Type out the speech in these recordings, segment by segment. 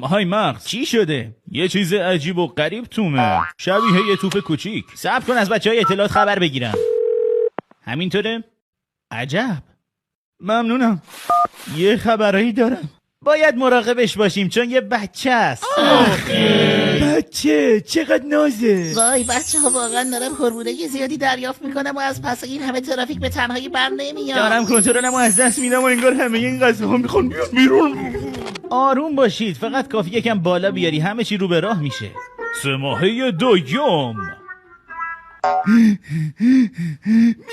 های مغز چی شده؟ یه چیز عجیب و غریب تومه، شبیه یه توپ کوچیک. صبر کن از بچهای اطلاعات خبر بگیرم. همینطوره؟ عجب. ممنونم. یه خبرایی دارم، باید مراقبش باشیم چون یه بچه است. بچه چقدر نازه. وای بچه ها واقعا دارم هورمونای زیادی دریافت میکنم و از پس این همه ترافیک به تنهایی بر نمیام. دارم کنترلمو از دست میدم و انگار همه این غذاها میخوان بیان بیرون. آروم باشید، فقط کافی یکم بالا بیاری همه چی رو به راه میشه. 3 ماهه دوم.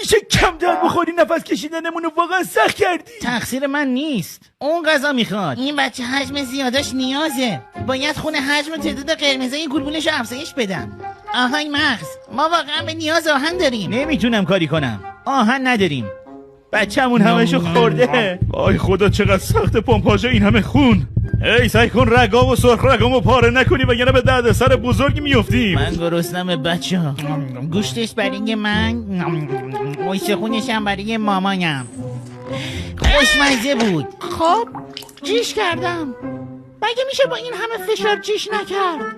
میشه کم دار بخوری، نفس کشیدنمونو واقعا سخت کردی. تقصیر من نیست، اون غذا میخواد. این بچه حجم زیاداش نیازه، باید خون حجم و تعداد قرمزای گلبولش افزایش بدم. آهای مغز، ما واقعا به نیاز آهن داریم. نمیتونم کاری کنم، آهن نداریم، بچه‌مون همشو خورده. آی خدا چقدر سخت پمپاژ این همه خون. ای سعی کن رگام و سرخ رگامو پاره نکنی وگرنه به دردسر بزرگی میافتیم. من گرسنم بچه‌ها. گوشتش برای من، وایسه خونش هم برای مامانم. خوشمزه بود. خب جیش کردم، مگه میشه با این همه فشار جیش نکرد؟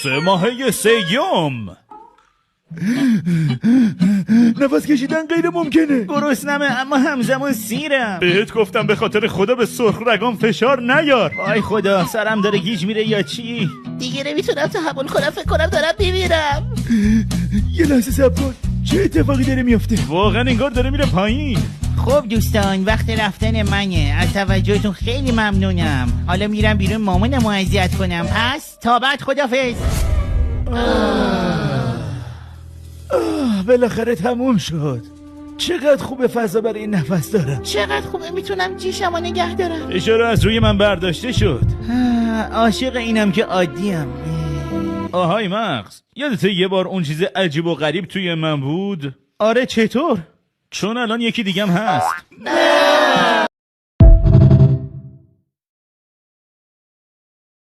3 ماهه سیوم. نفس کشیدن غیر ممکنه. گرسنمه اما همزمان سیرم. بهت گفتم به خاطر خدا به سرخ رگام فشار نیار. آی خدا سرم داره گیج میره یا چی؟ دیگه نمیتونم تحمل کنم، فکر کنم دارم میمیرم. یه لحظه صبر کن، چه اتفاقی داره میفته؟ واقعا انگار داره میره پایین. خب دوستان وقت رفتن منه، از توجهتون خیلی ممنونم. حالا میرم بیرون مامانمو اذیت کنم، پس تا بعد خدافظ. بالاخره تموم شد. چقدر خوبه فضا برای نفس دارم. چقدر خوبه میتونم جیشمو نگه دارم. اشاره از روی من برداشته شد. عاشق اینم که عادیم. آهای مغز، یادته یه بار اون چیز عجیب و غریب توی من بود؟ آره چطور؟ چون الان یکی دیگم هست.